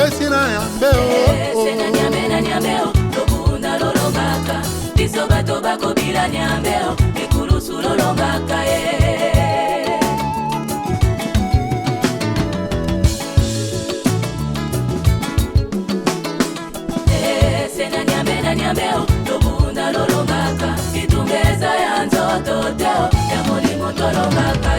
pesi na yambe sena nyambe na nyambe tokunda lolongaka biso bato bakobila nyambe ekulusu lolongaka sena nyambe na nyambe tokunda lolongaka itumbeza ya nzoto teo ya molimo tolongaka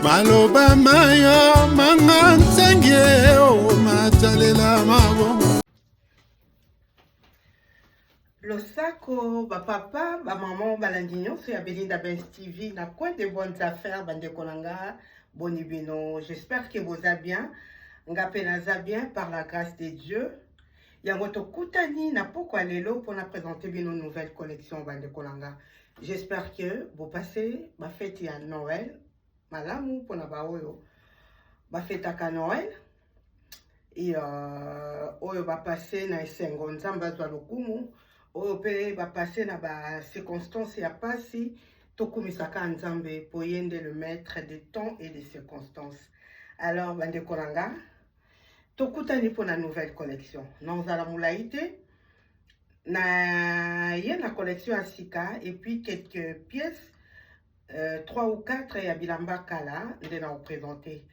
maloba mayo manga nzenge o machalela mabo losako bapapa bamaman balandi nyonso ya Belinda Benz TV na coin de bonnes affaires bandeko na nga boni bino. J'espère que vous allez bien nga pe naza bien par la grâce de Dieu. Yango tokutani na pokwa lelo pour na présenter bino nouvelle collection bandeko na nga. J'espère que vous passez ma fête ya Noël malamu pona ba oyo ba fetaka Noël et oyo ba passer na esengo nzamba zwa lokumu oyo pe ba passer na ba circonstances ya pasi tokumisaka nzambe poyende le maître des temps et des circonstances. Alors bande kolanga tokutani pona nouvelle collection nozala mulaite na yena collection ya sika et puis quelques pièces 3 ou 4 ya bilamba kala nde na représenter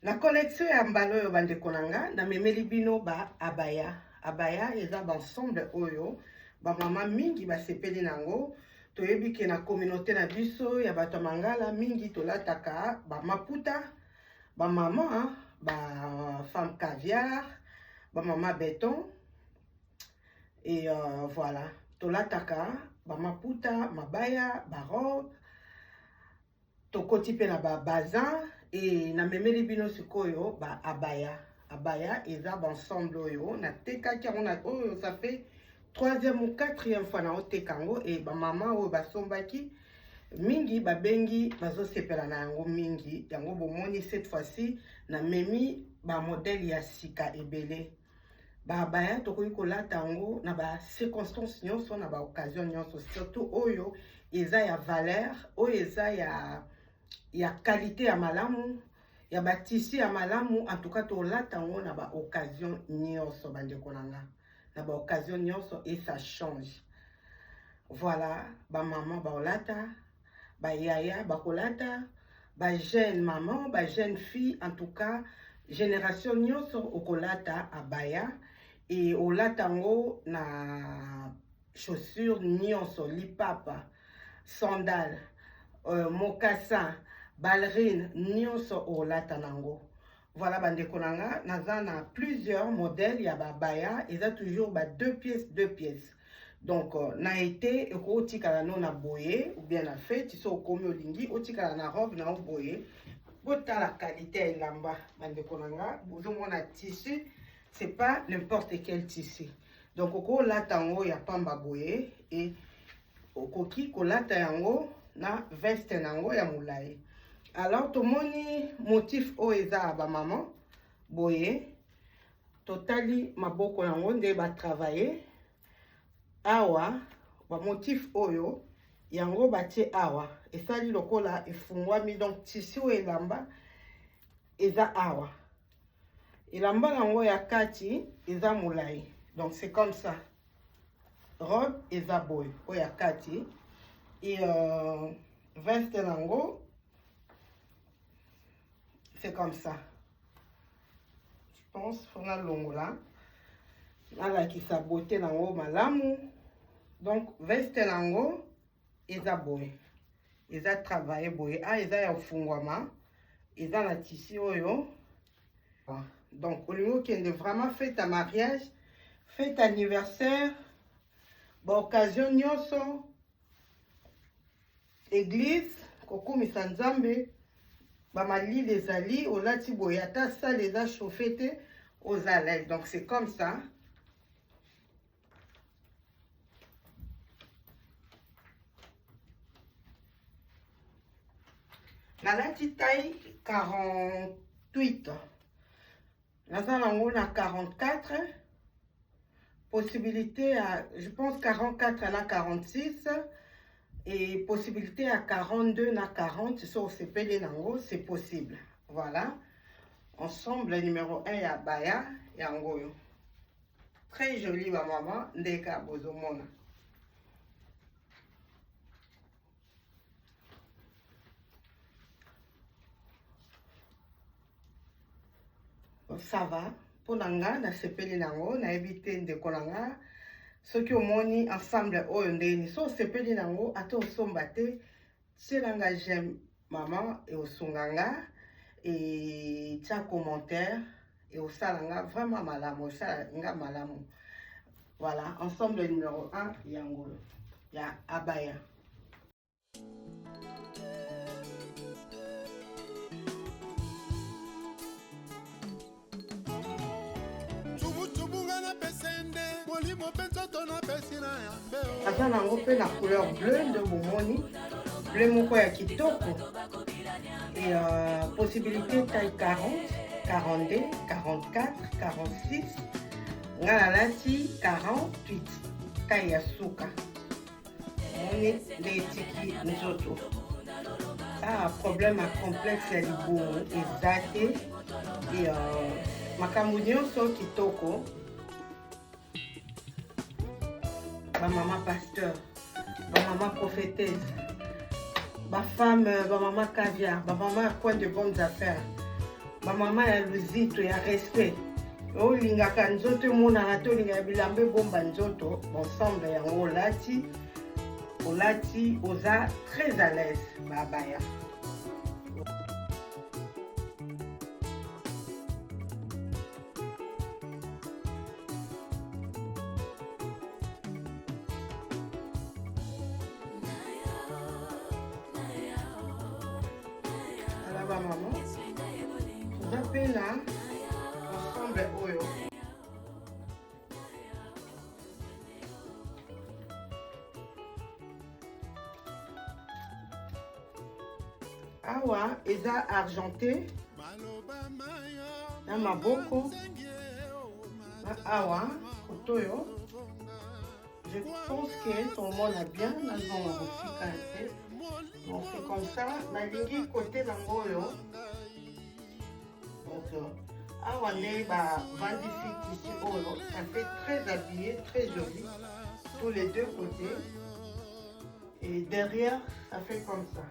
la collection ya mbalo yo bande konanga na memeli bino ba abaya eza ba ensemble oyo ba mama mingi ba sepeli nango toyebi ke na communauté na biso ya bato mangala mingi tolataka ba maputa ba mama ba femme caviar ba mama béton et voilà tolataka ba maputa mabaya ba robe tokoti pe na ba bazin et na memeli bino sikoyo ba abaya eza ba ensemble oyo na tekaki yango na oyo ça fait 3e ou 4e fois na otekango et ba mama oyo basombaki mingi babengi bazosepela na yango mingi yango bomoni cette fois-ci na memi ba modèle ya sika ebele ba abaya tokoki kolata yango na ba circonstances nyonso na ba occasion nyonso surtout oyo eza ya valeur oyo eza ya qualité ya malamu ya ba tissu ya malamu en tout cas tolata yango na ba occasion nyonso bandeko nanga na ba occasion nyonso et ça change. Voilà ba maman ba olata ba yaya ba kolata ba jeune maman ba jeune fille en tout cas génération nyonso okolata abaya et olata yango na chaussures nyonso lipapa sandales mocassin ballerine nyonso olata nango. Voilà bandeko nanga naza na plusieurs modèles ya babaya eza toujours ba 2 pièces donc na été ekotikala no na boye ou bien na fête so komi olingi otikala na robe na boye botala qualité ya elamba bandeko nanga bozomona tissu c'est pas n'importe quel tissu donc okolata yango ya pamba boye et okoki kolata yango na veste nango ya mulayi. Alors tomoni motif o eza ba maman boye totali maboko yango nde ba travailler awa ba motif oyo yango batie awa esali lokola efungwami donc tissu elamba eza awa elamba yango ya kati eza mulayi donc c'est comme ça robe eza boye o ya kati et veste nango c'est comme ça. Je pense qu'on a longo là. nalakisa beauté nango malamu. Donc veste nango eza boye, eza travaillé boye. Ah, eza ya fungwama, eza na tissu oyo. Donc au niveau qui est vraiment fête à mariage, fête anniversaire, ba occasion nyonso, église, kokumisa nzambe, ba mali les ali olati boye ata ça les a chauffé aux alèles. Donc c'est comme ça. Nalati taille 48. Naza nango na 44. Possibilité à, je pense 44 à 46. Et possibilité à 42 na 40. Sur CPL nango, c'est possible. Voilà. Ensemble numéro 1 ya baya yangoyo. Très joli ma maman. Ndeka bozomona. Ça va pour nanga na sepeli nango na ebité ndeko nanga soki omoni ensemble oyo ndeni so sepeli nango ata osomba te tielanga j'aime maman et osunganga et tia commentaire et osalanga vraiment malamu osalanga malamu. Voilà, ensemble numéro 1 yango ya abaya. Aza nango pe na couleur bleu de bomoni, bleu moko ya kitoko. Et possibilité taille 40, 42, 44, 46. Nga nalati 48 taille ya suka. Moni nde etiki nzoto. Ah, problème à complexe ya libumu eza te. Et makambo nyonso kitoko. Ba maman pasteur, ba maman prophétesse, ba femme, ba maman caviar, ba maman coin de bonnes affaires, ba maman ya luzito ya respect. Olingaka nzoto monana to linga bilambe bomba nzoto, ensemble yango olati oza très à l'aise babaya. Maman, j'appelle là ensemble oyo. Awa eza argenté na maboko na awa kotoyo. Je pense que tout le monde a bien dans le bon, c'est comme ça, la ligne côté d'Angoyo. Donc, awa ne ba vandisi ici oyo, ça fait très habillé, très joli, tous les deux côtés. Et derrière, ça fait comme ça.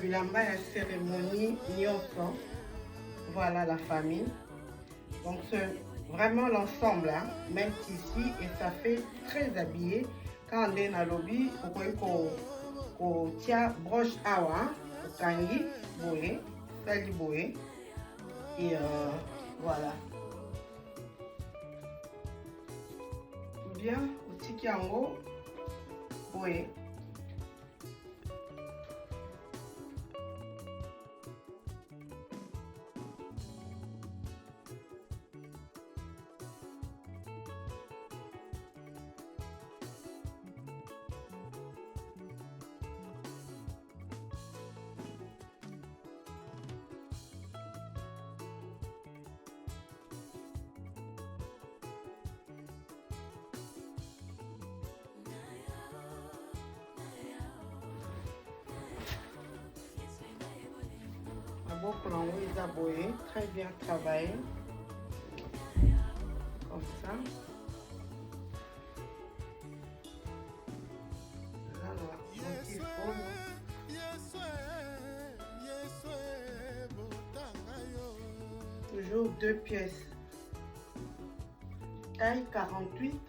Bilamba la cérémonie nyonso. Voilà la famille. Donc c'est vraiment l'ensemble, hein? Même ici et ça fait très habillé. Quand on est dans le lobby, vous voyez qu'on tient broche awa, kangi, boé, sali boé. Et voilà. Bien, au tikiango, boé. boucle en haut est aboyé, très bien travaillé. Comme ça. Là, toujours 2 pièces. Taille 48.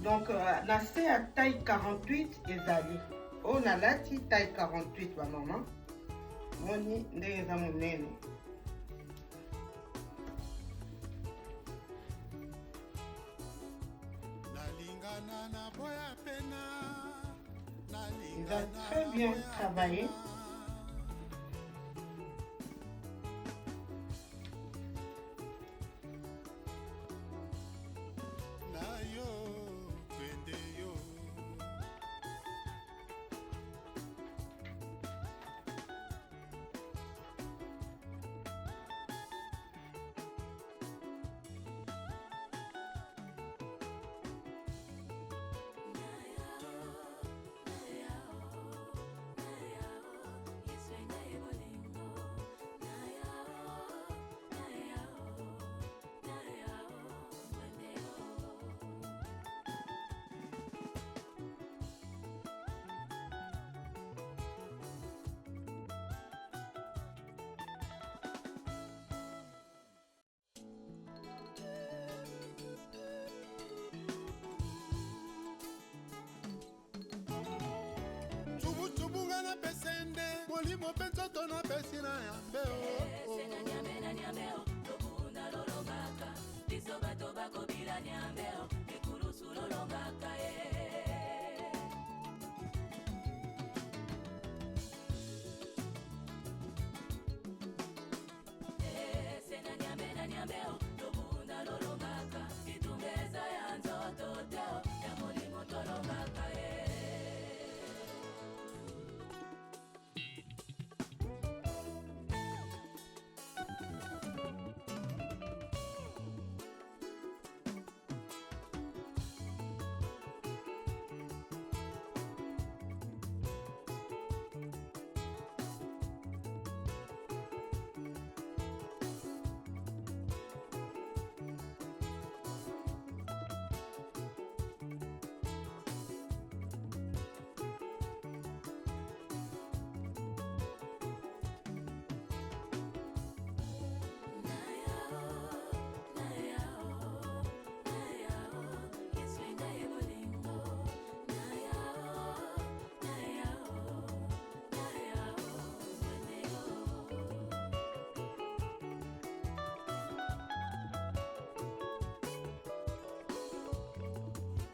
Donc, na se à taille 48 ezali. On a la taille 48 ba maman. Moni ndenge za monene. Il a très bien travaillé. molimo mpe nzoto napesi na yambe biso bato bakobila nyambe ekulusu lolongaka sena nyambe na nyambe lobunda lolongaka itumbeza ya nzoto teo ya molimo tolongaka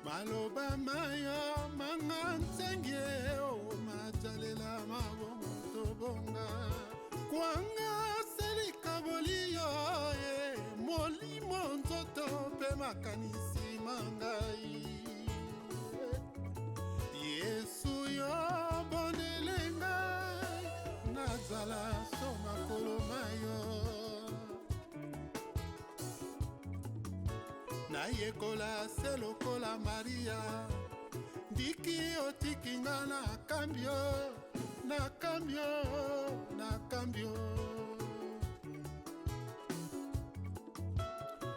maloba mayo manga nzenge o matalela mabongo tobonga kwanga selika bolio molimo nzoto pe makanisi mangai Yesu yo bondelenga nazala soma kolomayo nayekola se lokola Maria ndiki otikinga na kambio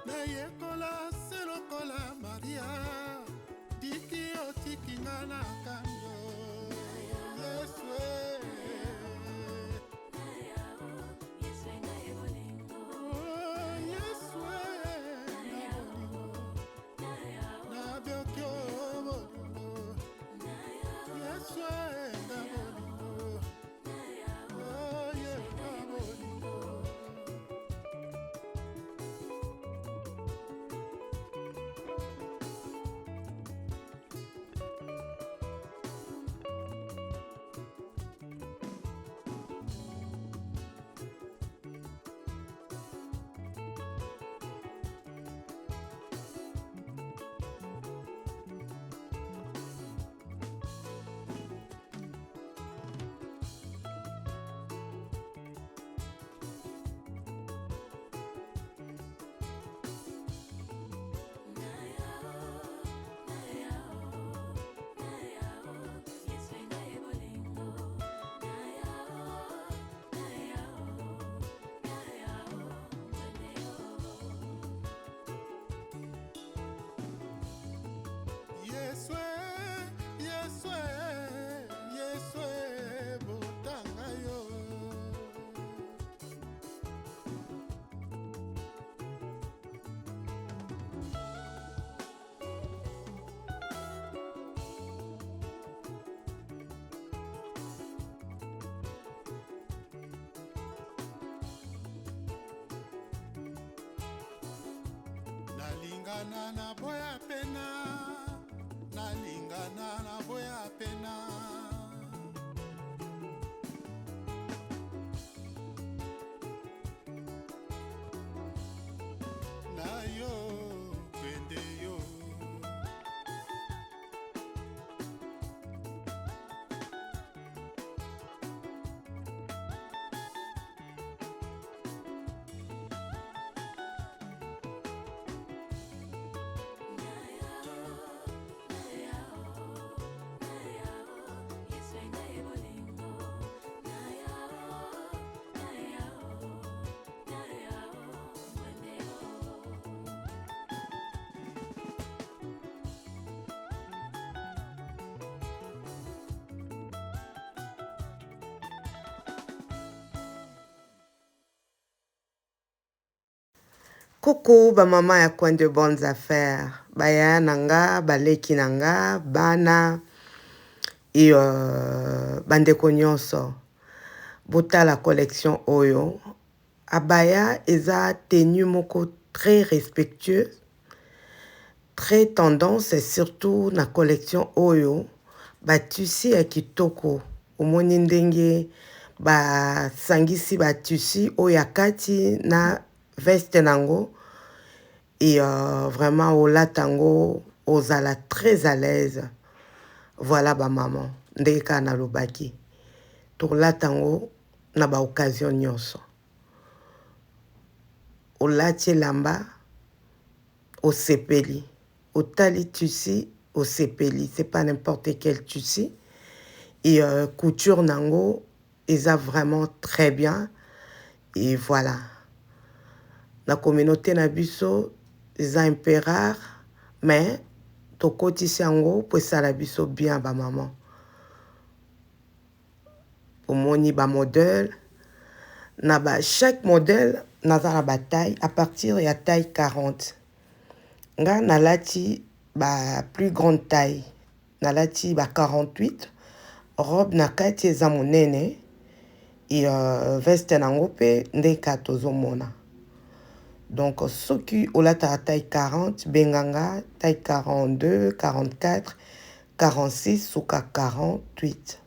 nayekola se lokola Maria ndiki otikinga na kambio nalingana na boya pena, nalingana na boya pena. Na yo pende yo. Coucou, ba maman ya coin de bonnes affaires. Baya nanga, baleki nanga, bana et bandeko nyonso. Bota la collection Oyo. Abaya eza tenue moko très respectueux, très tendance et surtout na collection Oyo. Ba tusi ya kitoko. Omoni ndenge ba sangisi ba tusi oya kati na veste nango. Et vraiment, au latango, aux ala très à l'aise. Voilà, ba maman. Ndeka na lobaki. Pour latango, na ba occasion nyonso. Au lati lamba, au sepeli. Au tali tusi, au sepeli. C'est pas n'importe quel tusi. Et couture nango, ils a vraiment très bien. Et voilà. La communauté nabiso, ils ont un peu rare, mais to koti sango pour ça la biso bien ba maman. Pour moni ba modèle, na ba chaque modèle na za ba taille à partir de la taille 40. Nga na lati ba plus grande taille, na lati ba 48. Robe na kati za monene et veste nango pe ndeka tozomona. Donc, ceux qui ont la taille 40, Benganga, taille 42, 44, 46 ou 48.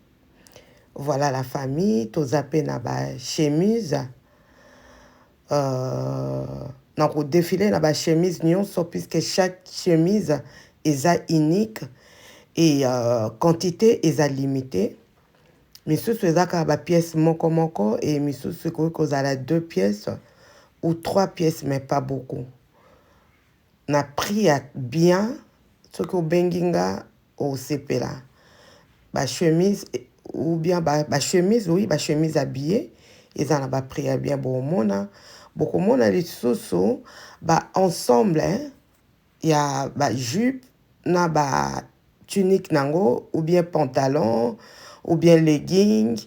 Voilà la famille. Tozape na ba chemise. Donc, au défilé na ba chemise nyonso puisque chaque chemise est unique et quantité est limitée. Misusu c'est ka ba pièce moko et misusu ko za 2 pièces. Ou 3 pièces, mais pas beaucoup. Na pris bien ce que benginga au CP là. Ba chemise ou bien ba chemise, oui, ba chemise habillée. Ils en ont pris bien bon mona. Beaucoup mona les soso ba ensemble hein. Il y a ba jupe, na ba tunique nango ou bien pantalon ou bien legging.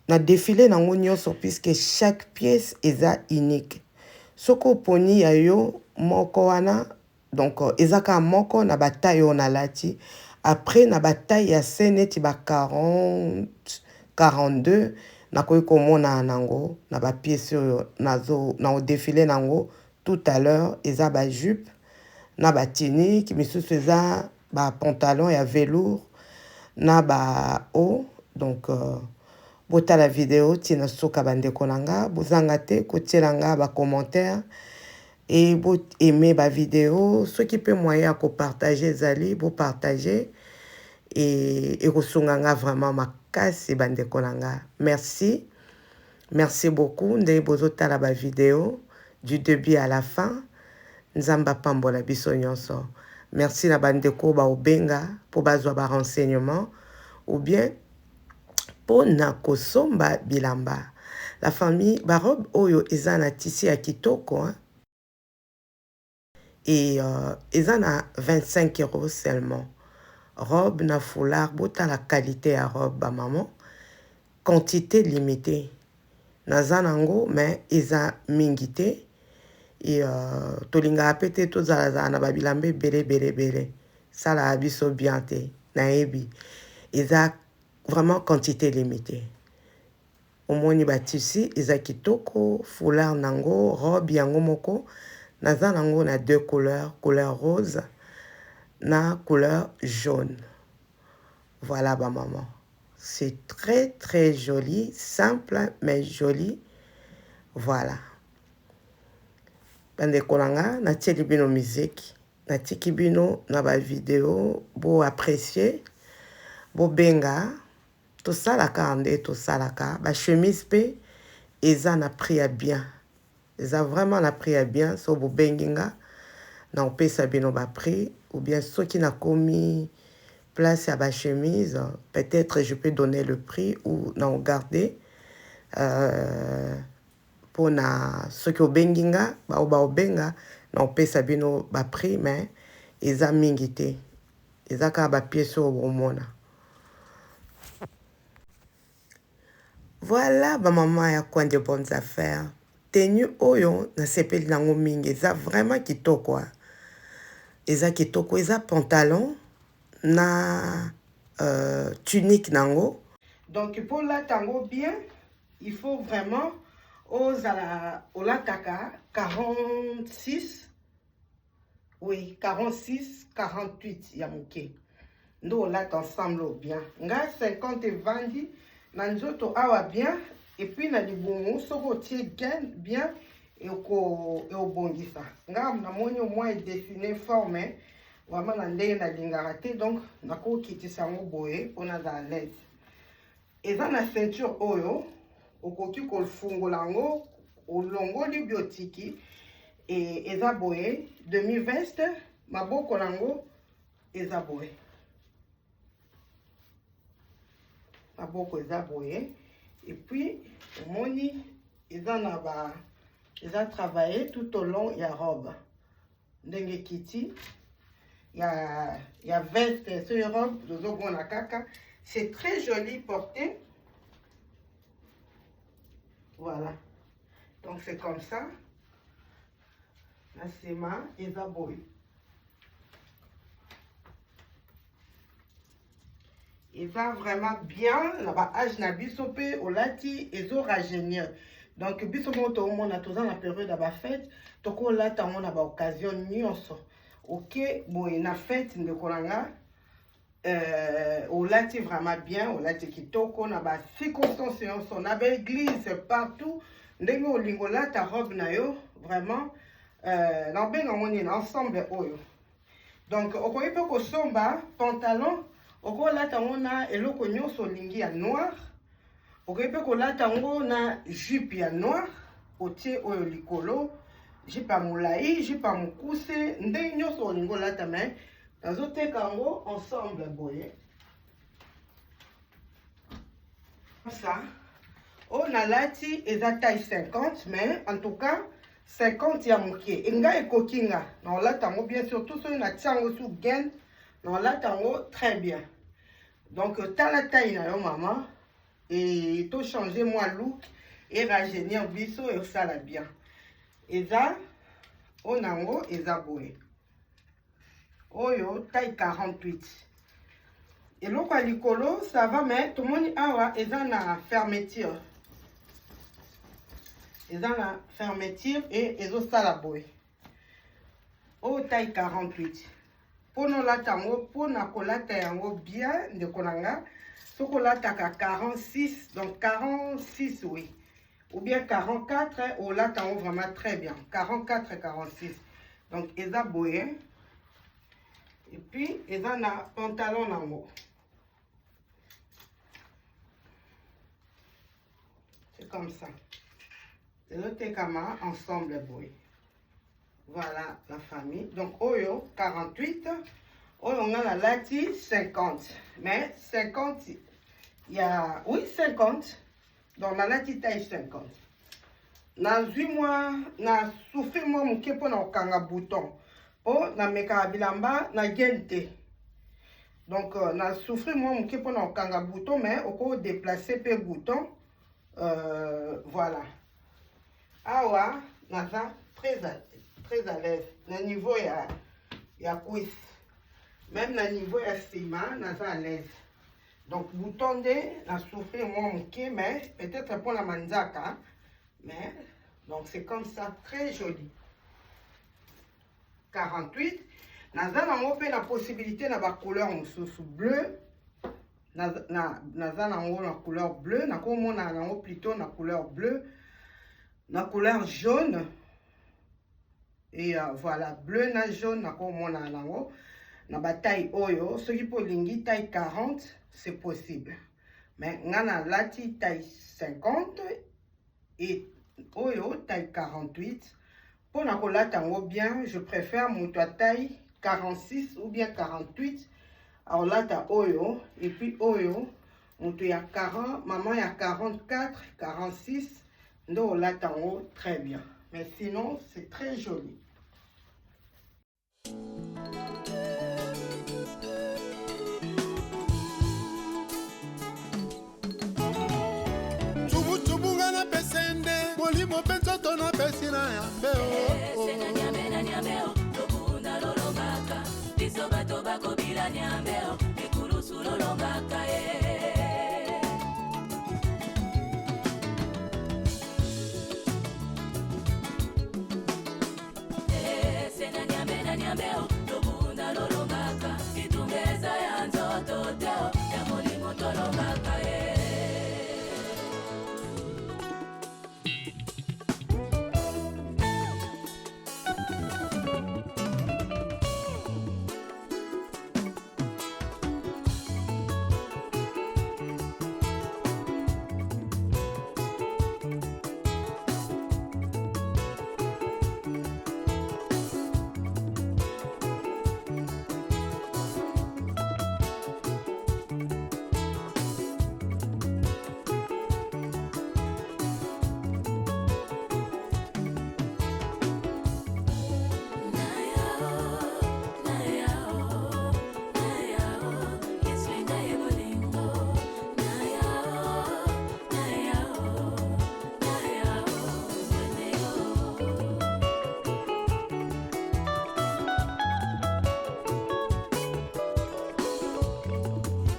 Na défilé nango nyonso puisque chaque pièce est unique. Soko poni ya yo moko wana donc ezaka moko na bataille on a lati après na bataille ya seneti ba 40 42 na koyi komona nango na ba pièce nazo na au défilé nango tout à l'heure eza ba jupe na ba tunique misusu eza ba pantalon ya velours na ba haut donc bota la vidéo tina soka bandeko nanga bozanga te kotielanga ba commentaire et bot aimer ba vidéo ceux qui peut moyen à partager zali bo partager et kosunganga vraiment makasi bandeko nanga. Merci beaucoup nde bozota la ba vidéo du début à la fin. Nzamba pambola biso nyonso. Merci na bandeko ba obenga pour bazwa ba renseignement ou bien pona kosomba bilamba. La famille barobe oyo eza na tisi ya kitoko hein? Et eza na 25 € seulement. Robe na foulard bota la qualité à robe ba maman. Quantité limitée. Naza nango mais eza mingité et tolinga apete to za na babilambe bele. Ça la abiso bien te na ebi. Eza vraiment quantité limitée. Omoni batisi eza kitoko, foulard nango, robe yango moko naza nango na deux couleurs, couleur rose na couleur jaune. Voilà ba maman, c'est très très joli, simple mais joli. Voilà bandeko nanga natieli bino musique, natiki bino na ba vidéo bo apprécier bo benga tosalaka nde tosalaka ba chemise pe eza na prix ya bien, eza vraiment na prix ya bien. So bo benginga na opesa bino ba prix, ou bien soki na komi place à ma chemise, peut-être je peux donner le prix ou non garder pour na ce que benginga ba obenga na opesa bino ba prix, mais eza mingi te, eza ka ba pièce au mona. Voilà ba maman ya coin de bonnes affaires. Tenue oyo na sepeli nango mingi, eza vraiment kitoko. Eza kitoko, eza pantalon na tunique nango. Donc pour la tango bien, il faut vraiment au lataka 46, oui 46 48 ya moke ndo lat ensemble bien nga 50 vandi na nzoto awa bien, et puis na libungu soko tie gain bien et au bongisa nga na moni au moins dessiné forme vraiment na ndenge na lingaka te, donc nako kitisa ngo boye pona za l'aise. Eza na ceinture oyo okoki kofungola ngo olongoli biotiki et eza boye demi veste, maboko nango eza boye, maboko eza boye, et puis omoni eza na ba eza travaillé tout au long ya robe ndenge kiti ya veste sur robe dozomona kaka, c'est très joli porté. Voilà, donc c'est comme ça. La sema eza boy. Il va vraiment bien. Là-bas, âge na biso pe olati ezo rajeunir. Donc biso moto au monde a tous en la période de la fête. Toko lata on a ba occasion nyonso. Ok, boy na fête de kolanga. Olati vraiment bien, olati kitoko na ba circonstance nyonso na ba église partout. Ndenge olingola ta robe na yo vraiment na benga moni na ensemble oyo. Donc okoyi pe ko somba pantalon okolata ngona eloko nyonso lingi ya noir. Okoyi pe ko lata ngo na jupe ya noir otie oyo likolo, jupe ya molai, jupe ya mokuse, ndenge nyonso olingo lata mais nazoteka ngo ensemble boye. Ça on a lati eza taille 50, mais en tout cas 50 ya mokie enga ekokinga na lata ngo bien, surtout so na tiango sous gain na lata ngo très bien. Donc la taille na yo maman et to changer moi look et rajeunir biso et ça la bien. Eza onango eza boye oyo taille 48. Et l'eau à l'icolo, ça va, mais tout le monde a la fermeture. Ils ont la fermeture et ils ont ça la boue. Au taille 48. Pour nous la tango, pour nous la tango bien de kolanga, ce qu'on la taka 46, donc 46 oui. Ou bien 44, ou la tango vraiment très bien. 44 et 46. Donc ils ont boue. Et puis ils ont un pantalon en haut. C'est comme ça. C'est le tekama ensemble boy. Voilà la famille. Donc oyo 48. Oyo on a la lati 50. Mais 50, il y a oui 50. Donc la lati taille 50. Na 8 mois, na souffert moi mon kepo na okanga bouton. Oh na meka bilamba na gente. Donc na souffert moi mon kepo na okanga bouton, mais oko déplacer pe bouton. Voilà. Awa, naza très à l'aise. Na niveau ya cuisse. Même na niveau ya sima, naza à l'aise. Donc bouton de na souffrir moi moké, mais peut-être pour la manzaka. Mais donc c'est comme ça, très joli. 48. Naza nango pe na possibilité na ba couleur mosusu bleu. Naza nango na couleur bleu, nakomona nango plutôt na couleur bleu, na couleur jaune. Et voilà, bleu na jaune nakomona nango na ba taille oyo. Soki po lingi taille 40, c'est possible. Mais ngana lati taille 50 et oyo taille 48. Pour na kolata ngo bien, je préfère mon taille 46 ou bien 48. Alors là, tu as Oyo, et puis Oyo, on te y a 40, maman y a 44, 46, donc là, tu haut, très bien. Mais sinon, c'est très joli. Nyambeo mikuru sulolongaka sena nyambeo tobunda lolongaka itumbeza ya nzoto teo ya molimo tolongaka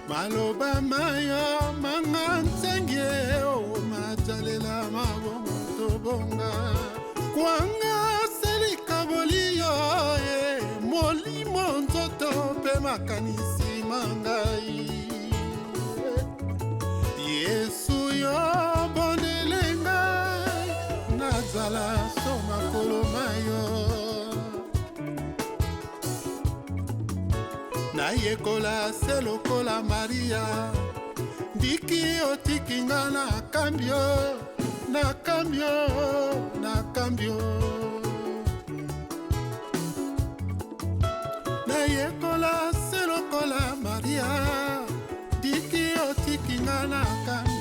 maloba mayo manga nzenge o matalela mabongo tobonga kwanga selika bolio molimo nzoto pe makanisi mangai Yesu yo bondelenga nazala soma kolomayo na yekola se lokola Maria ndiki otikinga na kambio na yekola se lokola Maria ndiki otikinga na kambio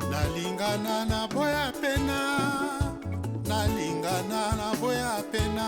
nalingana na boya pena nalingana na boya pena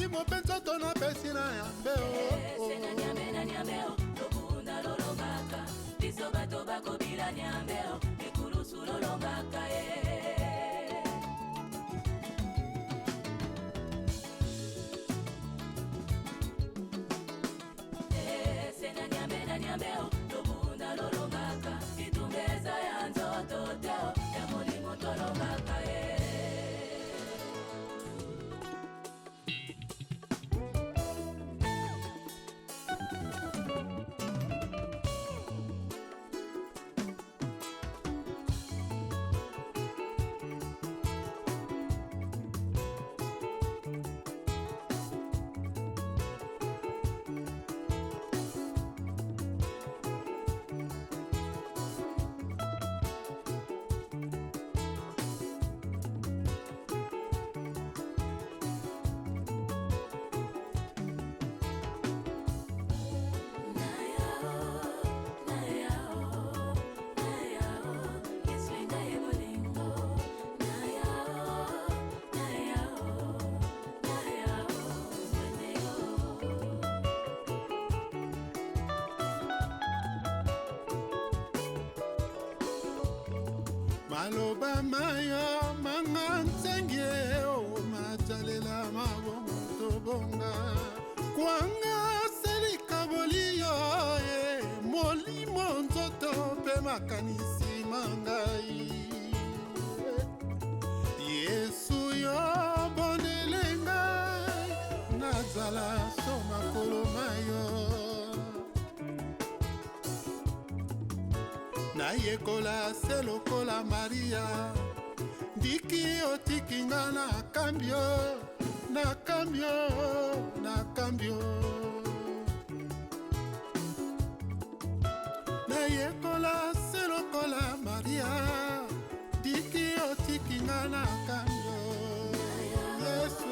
molimo mpe nzoto napesi na yambe sena nyambe na nyambe tobunda lolongaka biso bato bakobila nyambe ekulusu lolongaka sena nyambe na nyambe tobunda lolongaka itumbeza ya nzoto teo ya molimo tolongaka maloba mayo manga nzenge majalela mabongo tobonga kwanga selika boliyo molimo nzoto mpe makanisi mangai yesu yo bondele ngai nazala so makolo mayo nayekola se lokola maria ndiki otikinga na kambio nayekola se lokola maria ndiki otikinga na kambio yesu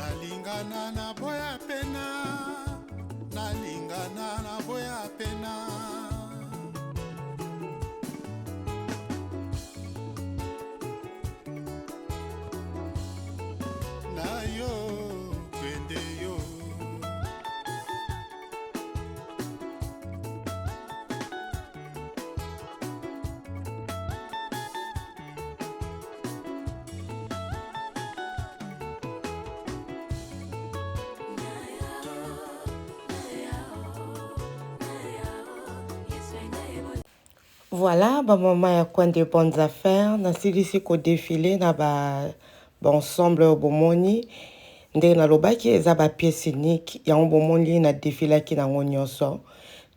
nalingana na boya pena na yo pende yo Voilà, maman ya quoi des bonnes affaires. Nasilisi ko défilé na ensemble bomoni. Nde na lobaki eza ba pièce unique ya bomoni na défilé ki na nyonso.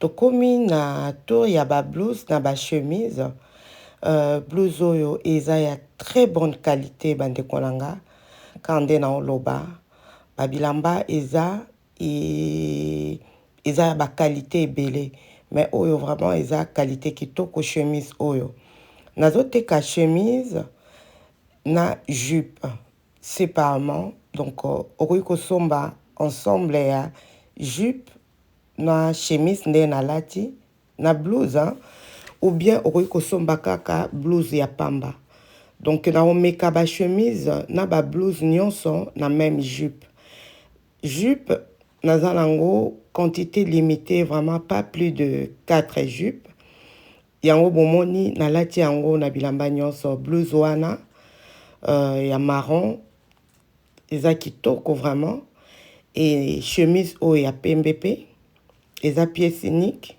To komi na tour ya ba blouse na ba chemise. Blouse oyo eza ya très bonne qualité bande konanga. Kande na loba. Ba bilamba eza ba qualité ebele. Mais oyo vraiment eza qualité kitoko chemise oyo nazoteka chemise na jupe séparément. Donc okoki kosomba ensemble ya jupe na chemise nde nalati na blouse, hein? Ou bien okoki kosomba kaka blouse ya pamba. Donc naomeka ba chemise na ba blouse nyonso na même jupe. Jupe naza nango quantité limitée, vraiment pas plus de 4 jupes. Yango bomoni nalati yango na bilamba nyonso. Blouse wana ya marron eza kitoko vraiment, et chemise o ya pembe eza pièce unique.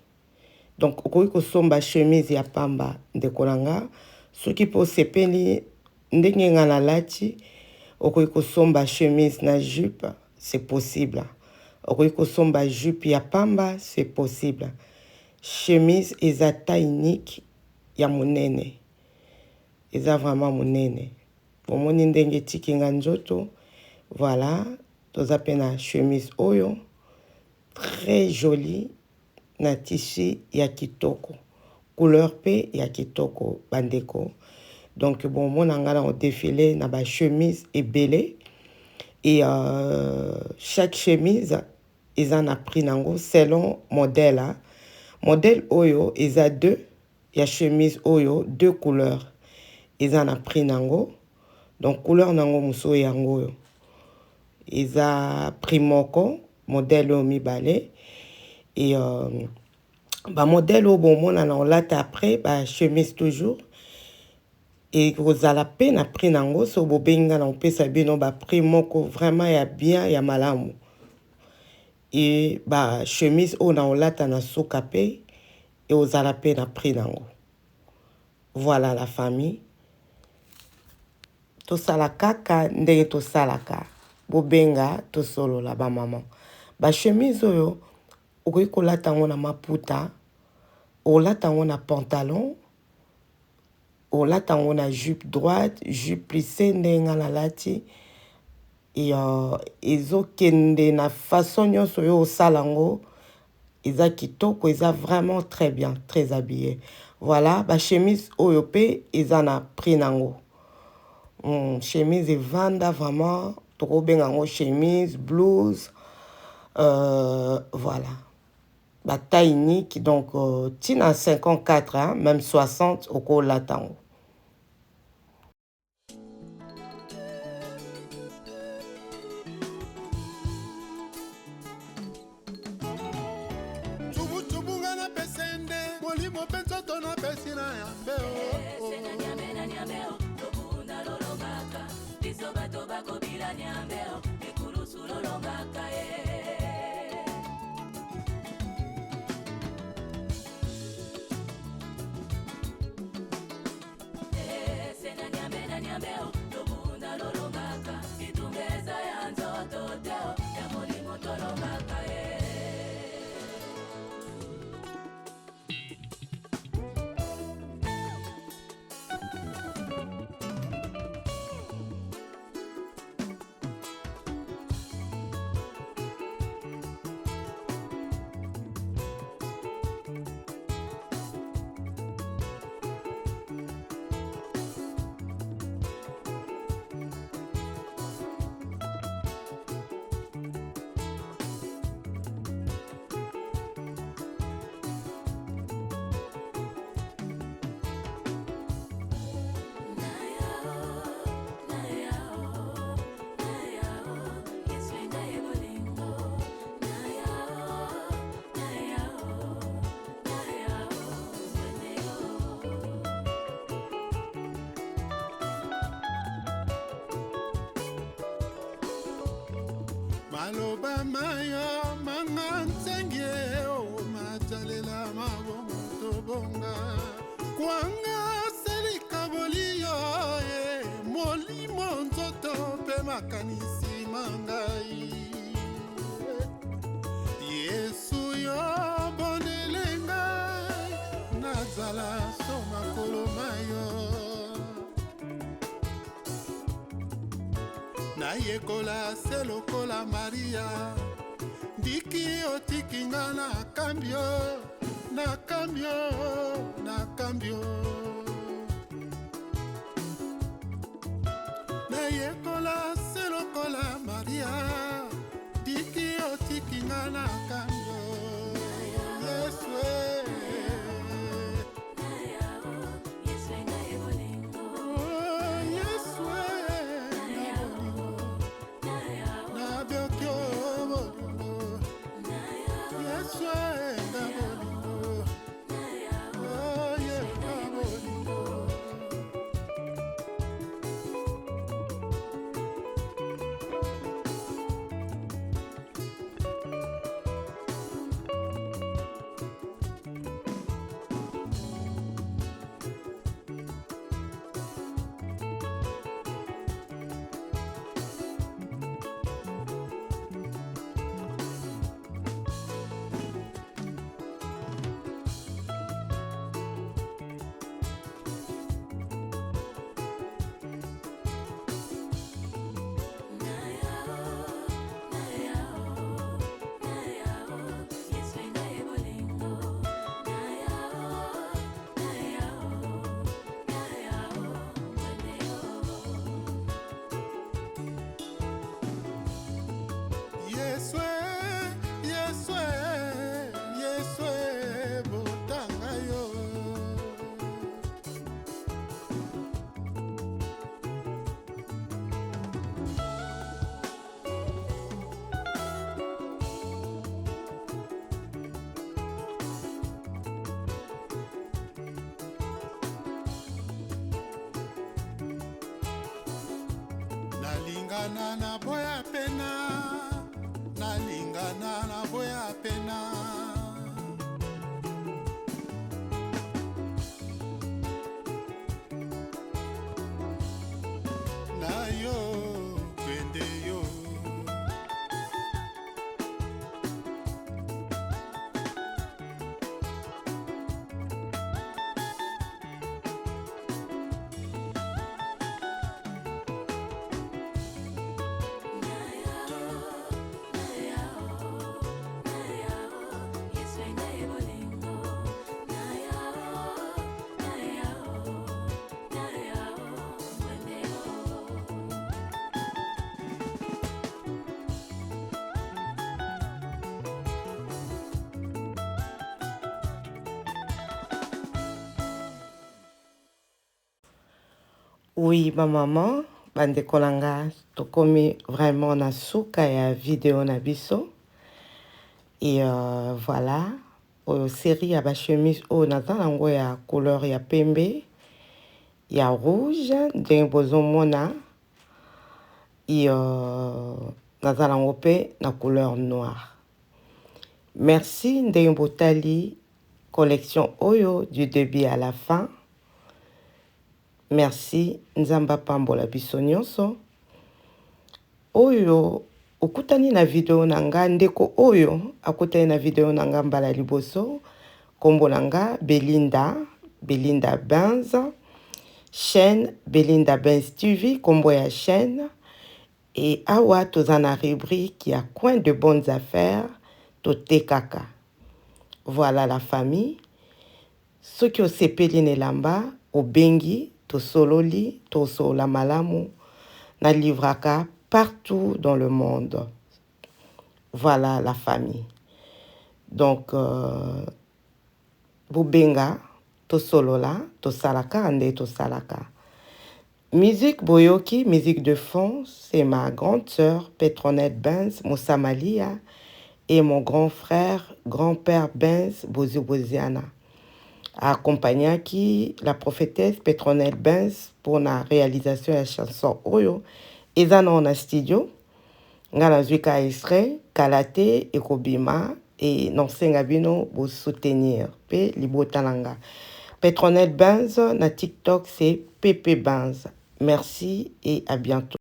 Donc okoki kosomba chemise ya pamba ndeko nanga, soki po sepeli ndenge nga nalati okoki kosomba chemise na jupe, c'est possible. Okoki kosomba jupe ya pamba, c'est possible. Chemise eza taille unique ya monene, eza vraiment monene. Bomoni ndenge tiki nga nzoto. Voilà, toza pe na chemise oyo très jolie na tissu ya kitoko, couleur pe ya kitoko bandeko. Donc bon, mon angala on défilé na ba chemise ebele, et chaque chemise ils en a pris nango selon modèle, hein? Modèle oyo ils a deux, ya chemise oyo deux couleurs ils en a pris nango. Donc couleur nango muso yango yo ils a pris moko modèle o mibale, et ba modèle au bon mon on l'a après ba chemise toujours, et kozala pe na prix nango so bobenga na pesa bino ba prix moko vraiment ya bien ya malamu, et ba chemise o na olata na soka pe et ozala pe na prix nango. Voilà la famille, to sala kaka ndenge to salaka bobenga to solo la ba maman. Ba chemise oyo okoki kolata ngo na maputa, olata ngo na pantalon, olata ngo na jupe droite, jupe plissée ndenge na lati, et ezokende na façon nyonso yo osala ngo eza kitoko, eza vraiment très bien, très habillé. Voilà, ba chemise oyo pe eza na prix nango. Chemise evanda vraiment tokobenga ngo chemise, blouse, voilà. La taille unique, donc tina 54, hein, même 60 au cours de la tango. maloba maya manga nzenge o matalela mabomo tobonga kwanga selika bolio molimo nzoto pe makanisi mangai Yesu yo bondelenga nazala soma kolomayo na yekola se lokola Maria ndiki otikinga na kambio yekola se lokola Maria tiki otiki nga na kango Yesue nalingana na boya pena nalingana na boya pena na yo pende yo Oui, ma maman, bande kolanga, tokomi vraiment na suka ya vidéo na biso. Et voilà, série ya ba chemise o nazango ya couleur ya pembe, ya rouge, ndenge bozomona. Et nazango pe na couleur noire. Merci ndenge botali collection oyo du début à la fin. Merci nzamba pambola biso nyonso. Oyo okutani na video nanga ndeko oyo akutani na video nanga mbala liboso kombo nanga Belinda Benz, chaîne Belinda Benz TV kombo ya chaîne. Et awa tozana rubrique ya coin de bonnes affaires tote kaka. Voilà la famille. Ceux qui ont sepeli nelamba au bengi to sololi, to sola malamu, na livraka partout dans le monde. Voilà la famille. Donc, Bubenga, to solola, to salaka, ande to salaka. Musique Boyoki, musique de fond, c'est ma grande sœur Petronette Benz, Moussamalia, et mon grand frère, grand-père Benz, Boziana. Accompagnant qui la prophétesse Petronelle Benz pour la réalisation de la chanson Oyo. Et ça dans le studio. Ngana zuika extrait, Kalate et Kobima et non sengabino pour soutenir. Pe libotalanga. Petronelle Benz na TikTok c'est Pepe Benz. Merci et à bientôt.